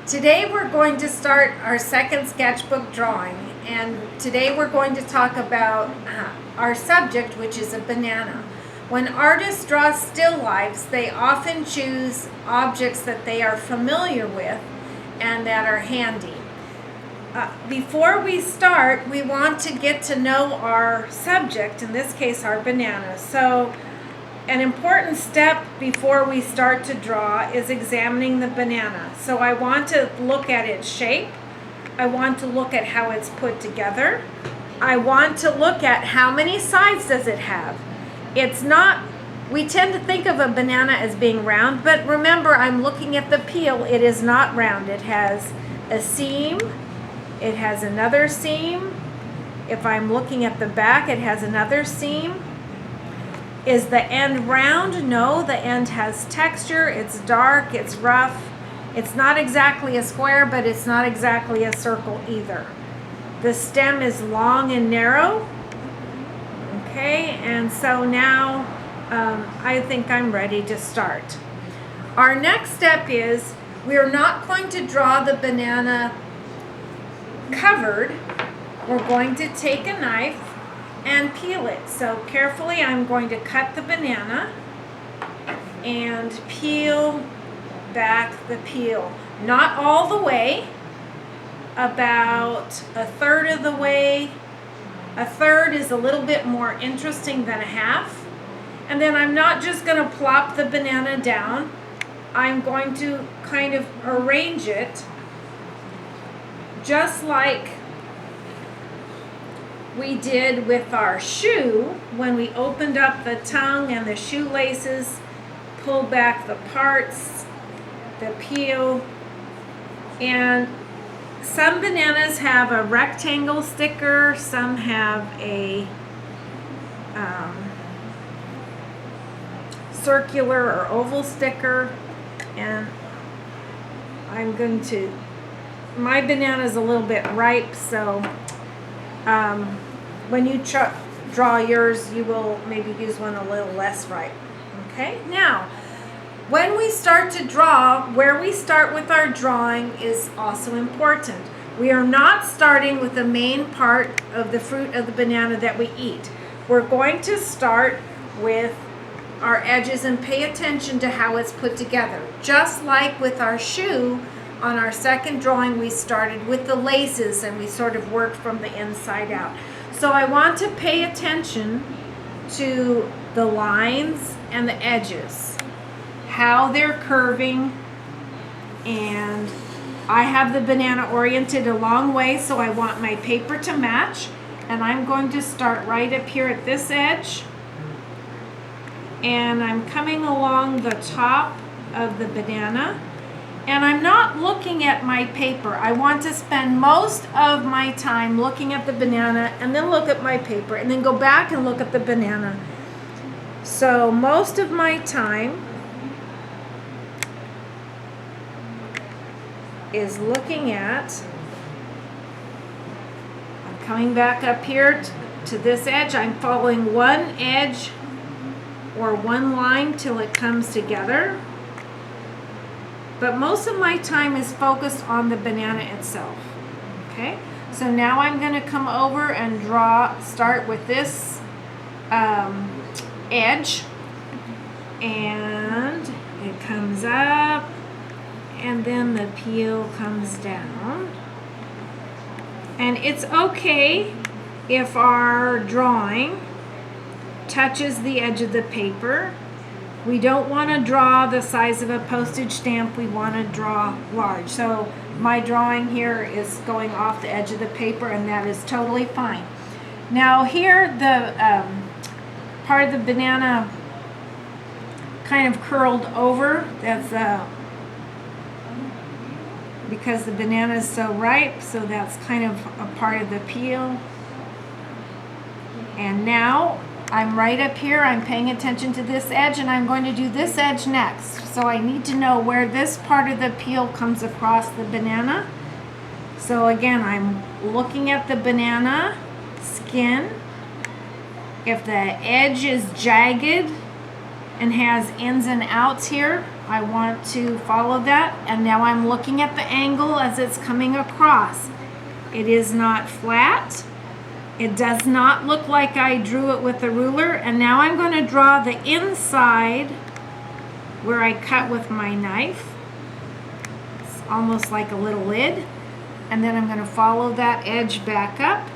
Today we're going to start our second sketchbook drawing, and today we're going to talk about our subject, which is a banana. When artists draw still lifes, they often choose objects that they are familiar with and that are handy. Before we start, we want to get to know our subject, in this case our banana. So an important step before we start to draw is examining the banana. So I want to look at its shape. I want to look at how it's put together. I want to look at how many sides does it have. It's not, we tend to think of a banana as being round, but remember, I'm looking at the peel. It is not round. It has a seam. It has another seam. If I'm looking at the back, it has another seam. Is the end round? No, the end has texture. It's dark, it's rough. It's not exactly a square, but it's not exactly a circle either. The stem is long and narrow. Okay, and so now I think I'm ready to start. Our next step is we're not going to draw the banana covered. We're going to take a knife and peel it. So carefully I'm going to cut the banana and peel back the peel. Not all the way, about a third of the way. A third is a little bit more interesting than a half. And then I'm not just going to plop the banana down. I'm going to kind of arrange it just like we did with our shoe when we opened up the tongue and the shoelaces, pulled back the parts, the peel. And some bananas have a rectangle sticker, some have a circular or oval sticker, and I'm going to, my banana is a little bit ripe, so when you draw yours, you will maybe use one a little less ripe. Okay, now when we start to draw, where we start with our drawing is also important. We are not starting with the main part of the fruit of the banana that we eat. We're going to start with our edges and pay attention to how it's put together. Just like with our shoe, on our second drawing, we started with the laces and we sort of worked from the inside out. So I want to pay attention to the lines and the edges, how they're curving, and I have the banana oriented a long way, so I want my paper to match, and I'm going to start right up here at this edge, and I'm coming along the top of the banana. And I'm not looking at my paper. I want to spend most of my time looking at the banana and then look at my paper and then go back and look at the banana. So most of my time is looking at, I'm coming back up here to this edge. I'm following one edge or one line till it comes together. But most of my time is focused on the banana itself. Okay, so now I'm going to come over and start with this edge, and it comes up, and then the peel comes down. And it's okay if our drawing touches the edge of the paper. We don't want to draw the size of a postage stamp. We want to draw large. So my drawing here is going off the edge of the paper, and that is totally fine. Now here, the part of the banana kind of curled over. That's because the banana is so ripe, so that's kind of a part of the peel. And now I'm right up here, I'm paying attention to this edge, and I'm going to do this edge next. So I need to know where this part of the peel comes across the banana. So again, I'm looking at the banana skin. If the edge is jagged and has ins and outs here, I want to follow that, and now I'm looking at the angle as it's coming across. It is not flat. It does not look like I drew it with a ruler, and now I'm going to draw the inside where I cut with my knife. It's almost like a little lid, and then I'm going to follow that edge back up.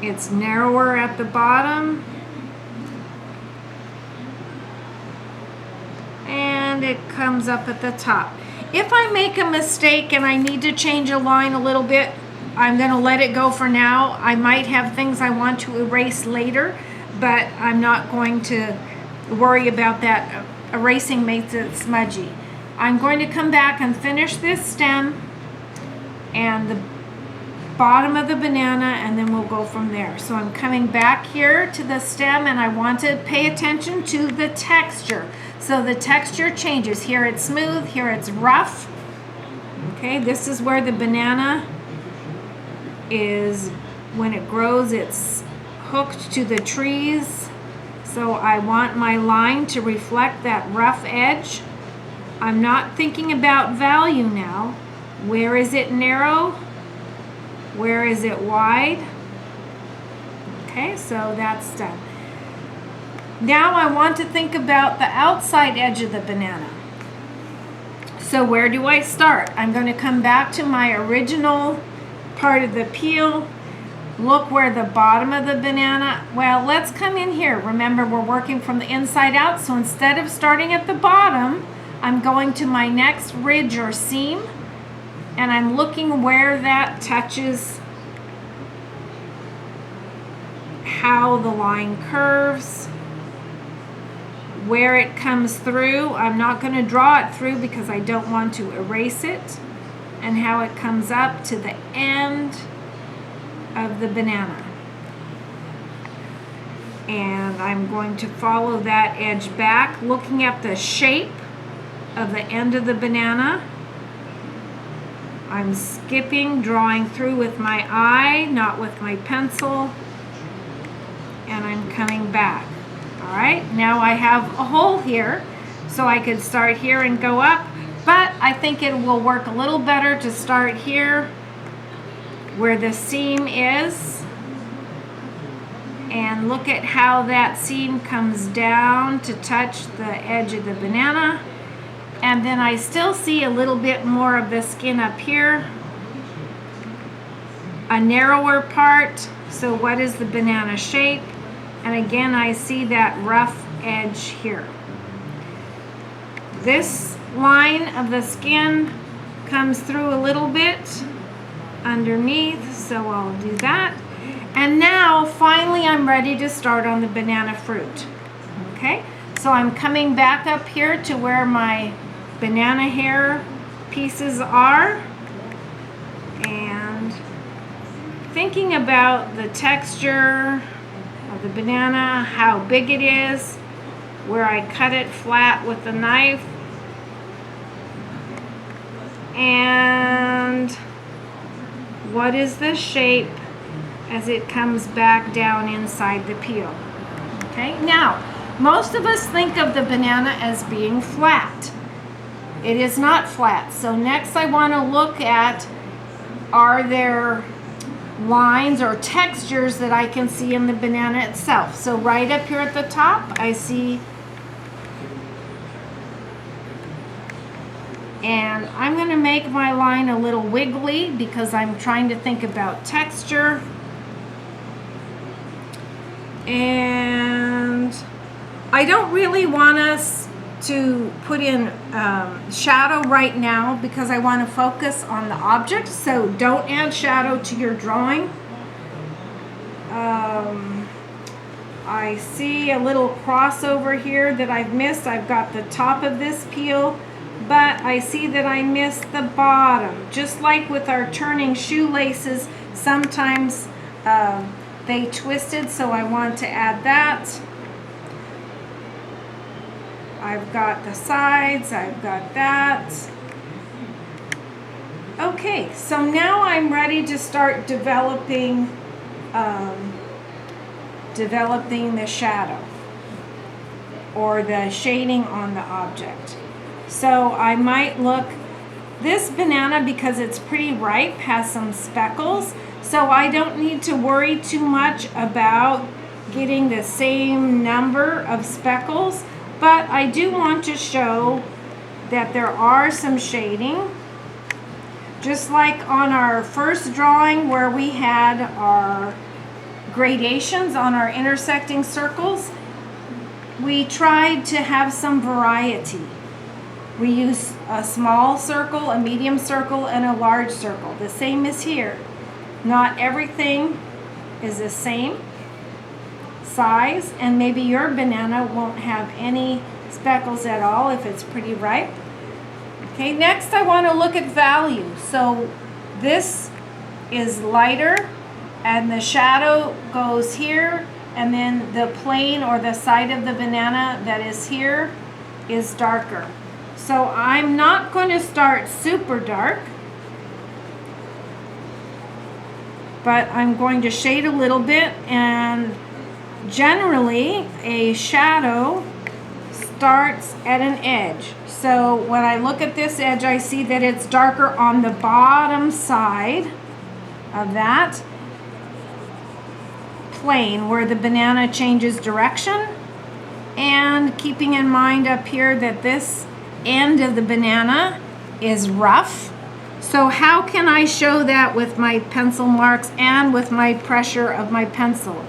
It's narrower at the bottom, and it comes up at the top. If I make a mistake and I need to change a line a little bit, I'm going to let it go for now. I might have things I want to erase later, but I'm not going to worry about that. Erasing makes it smudgy. I'm going to come back and finish this stem and the bottom of the banana, and then we'll go from there. So I'm coming back here to the stem, and I want to pay attention to the texture. So the texture changes. Here it's smooth, here it's rough. Okay, this is where the banana is, when it grows, it's hooked to the trees. So I want my line to reflect that rough edge. I'm not thinking about value now. Where is it narrow? Where is it wide? Okay, so that's done. Now I want to think about the outside edge of the banana. So where do I start? I'm going to come back to my original part of the peel. Look where the bottom of the banana, well, let's come in here. Remember, we're working from the inside out, so instead of starting at the bottom, I'm going to my next ridge or seam, and I'm looking where that touches, how the line curves, where it comes through. I'm not going to draw it through because I don't want to erase it, and how it comes up to the end of the banana. And I'm going to follow that edge back, looking at the shape of the end of the banana. I'm skipping, drawing through with my eye, not with my pencil, and I'm coming back. All right, now I have a hole here, so I could start here and go up, but I think it will work a little better to start here where the seam is, and look at how that seam comes down to touch the edge of the banana. And then I still see a little bit more of the skin up here, a narrower part. So what is the banana shape? And again, I see that rough edge here. This line of the skin comes through a little bit underneath, so I'll do that. And now finally I'm ready to start on the banana fruit. Okay, so I'm coming back up here to where my banana hair pieces are, and thinking about the texture of the banana, how big it is, where I cut it flat with the knife, and what is the shape as it comes back down inside the peel. Okay, now most of us think of the banana as being flat. It is not flat. So next I want to look at, are there lines or textures that I can see in the banana itself. So right up here at the top I see, and I'm going to make my line a little wiggly because I'm trying to think about texture. And I don't really want us to put in shadow right now because I want to focus on the object, so don't add shadow to your drawing. I see a little crossover here that I've missed. I've got the top of this peel, but I see that I missed the bottom. Just like with our turning shoelaces, sometimes they twisted, so I want to add that. I've got the sides, I've got that. Okay, so now I'm ready to start developing the shadow or the shading on the object. So I might look, this banana, because it's pretty ripe, has some speckles, so I don't need to worry too much about getting the same number of speckles, but I do want to show that there are some shading. Just like on our first drawing where we had our gradations on our intersecting circles, we tried to have some variety. We use a small circle, a medium circle, and a large circle. The same is here. Not everything is the same size, and maybe your banana won't have any speckles at all if it's pretty ripe. Okay, next I want to look at value. So this is lighter and the shadow goes here, and then the plane or the side of the banana that is here is darker. So I'm not going to start super dark, but I'm going to shade a little bit, and generally a shadow starts at an edge. So when I look at this edge, I see that it's darker on the bottom side of that plane where the banana changes direction, and keeping in mind up here that this end of the banana is rough. So how can I show that with my pencil marks and with my pressure of my pencil,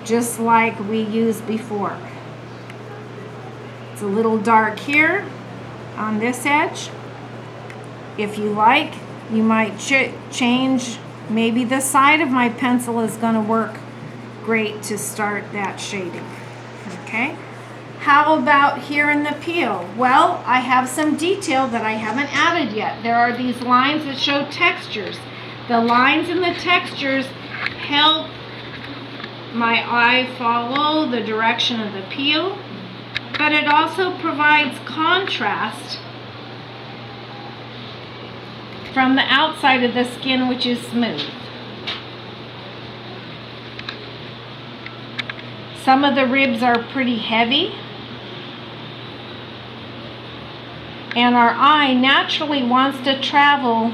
just like we used before? It's a little dark here on this edge. If you like, you might change. Maybe the side of my pencil is going to work great to start that shading. Okay. How about here in the peel? Well, I have some detail that I haven't added yet. There are these lines that show textures. The lines and the textures help my eye follow the direction of the peel, but it also provides contrast from the outside of the skin, which is smooth. Some of the ribs are pretty heavy, and our eye naturally wants to travel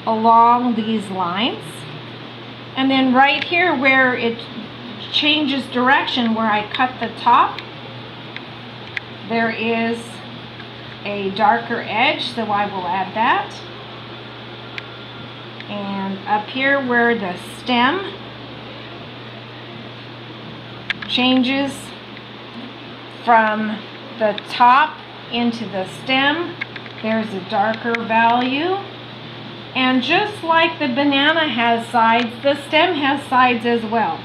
along these lines. And then right here where it changes direction, where I cut the top, there is a darker edge, so I will add that. And up here where the stem changes from the top into the stem, there's a darker value. And just like the banana has sides, the stem has sides as well.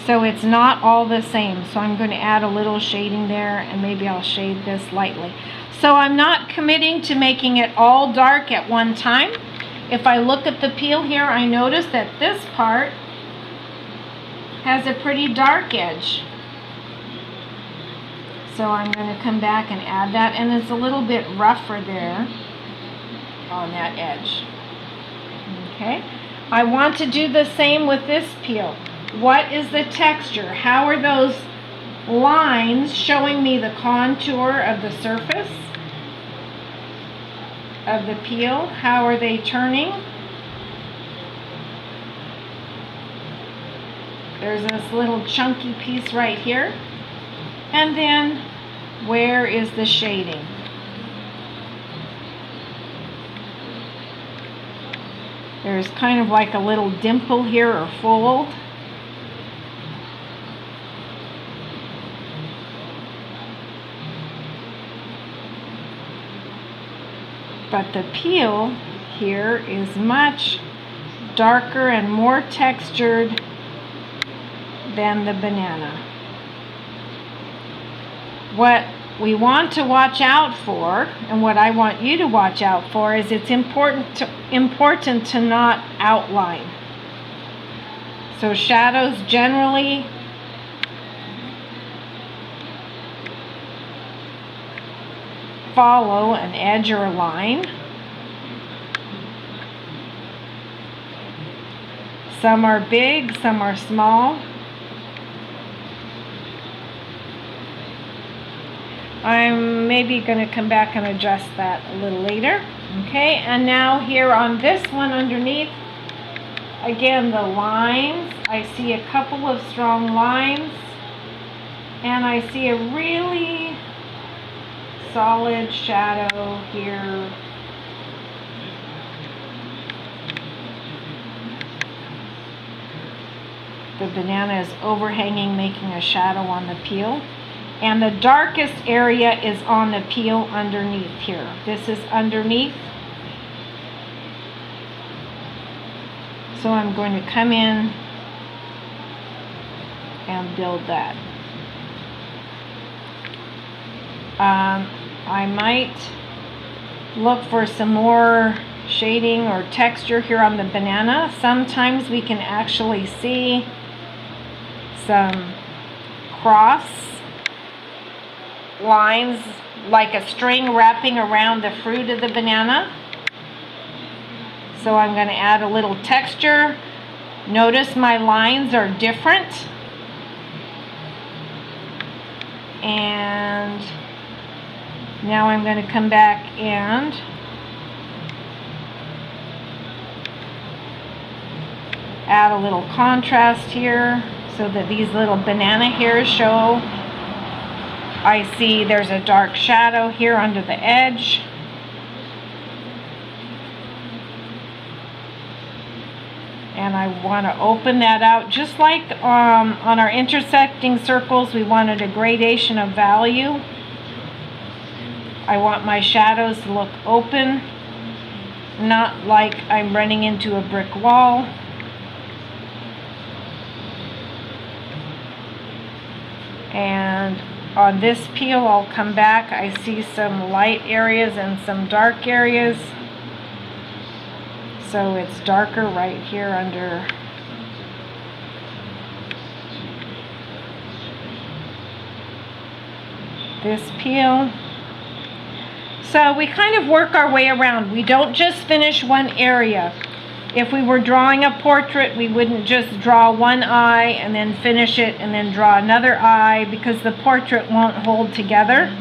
So it's not all the same. So I'm going to add a little shading there, and maybe I'll shade this lightly. So I'm not committing to making it all dark at one time. If I look at the peel here, I notice that this part has a pretty dark edge. So I'm going to come back and add that, and it's a little bit rougher there on that edge. Okay, I want to do the same with this peel. What is the texture? How are those lines showing me the contour of the surface of the peel? How are they turning? There's this little chunky piece right here. And then where is the shading? There's kind of like a little dimple here or fold. But the peel here is much darker and more textured than the banana. What we want to watch out for, and what I want you to watch out for, is it's important to not outline. So shadows generally follow an edge or a line. Some are big, some are small. I'm maybe going to come back and adjust that a little later. Okay, and now here on this one underneath, again, the lines, I see a couple of strong lines, and I see a really solid shadow here. The banana is overhanging, making a shadow on the peel. And the darkest area is on the peel underneath here. This is underneath. So I'm going to come in and build that. I might look for some more shading or texture here on the banana. Sometimes we can actually see some cross lines like a string wrapping around the fruit of the banana. So I'm going to add a little texture. Notice my lines are different. And now I'm going to come back and add a little contrast here so that these little banana hairs show. I see there's a dark shadow here under the edge. And I want to open that out just like on our intersecting circles. We wanted a gradation of value. I want my shadows to look open, not like I'm running into a brick wall. And on this peel, I'll come back. I see some light areas and some dark areas. So it's darker right here under this peel. So we kind of work our way around. We don't just finish one area. If we were drawing a portrait, we wouldn't just draw one eye and then finish it and then draw another eye, because the portrait won't hold together.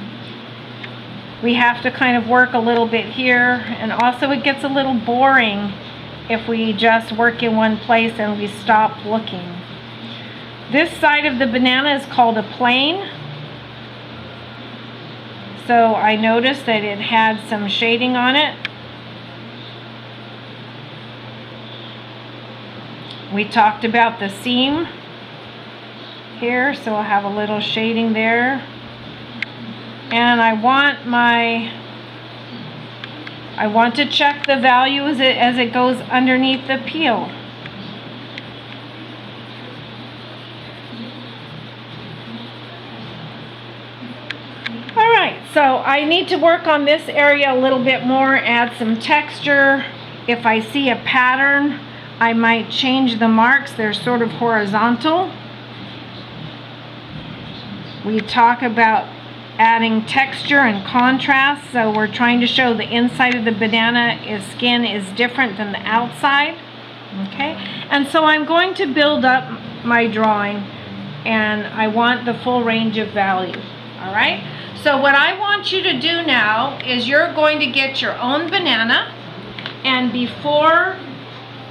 We have to kind of work a little bit here, and also it gets a little boring if we just work in one place and we stop looking. This side of the banana is called a plane. So I noticed that it had some shading on it. We talked about the seam here, so I'll have a little shading there. And I want to check the value as it goes underneath the peel. Alright, so I need to work on this area a little bit more, add some texture. If I see a pattern, I might change the marks. They're sort of horizontal. We talk about adding texture and contrast, so we're trying to show the inside of the banana skin is different than the outside. Okay, and so I'm going to build up my drawing, and I want the full range of value. All right, so what I want you to do now is you're going to get your own banana, and before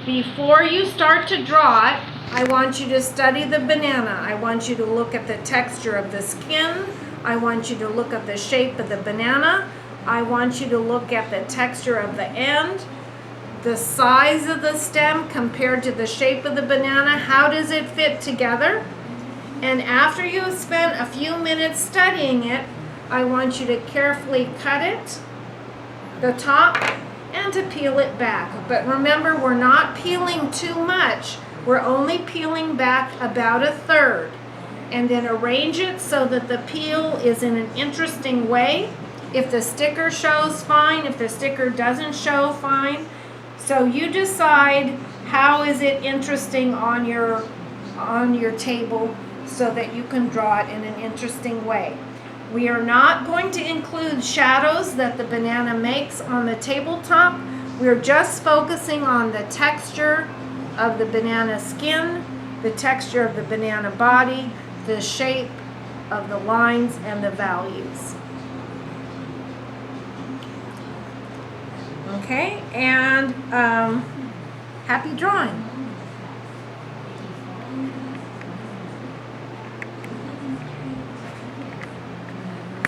you start to draw it, I want you to study the banana. I want you to look at the texture of the skin. I want you to look at the shape of the banana. I want you to look at the texture of the end, the size of the stem compared to the shape of the banana. How does it fit together? And after you've spent a few minutes studying it, I want you to carefully cut it, the top, and to peel it back. But remember, we're not peeling too much. We're only peeling back about a third. And then arrange it so that the peel is in an interesting way. If the sticker shows, fine. If the sticker doesn't show, fine. So you decide how is it interesting on your table so that you can draw it in an interesting way. We are not going to include shadows that the banana makes on the tabletop. We're just focusing on the texture of the banana skin, the texture of the banana body, the shape of the lines, and the values. Okay, and happy drawing.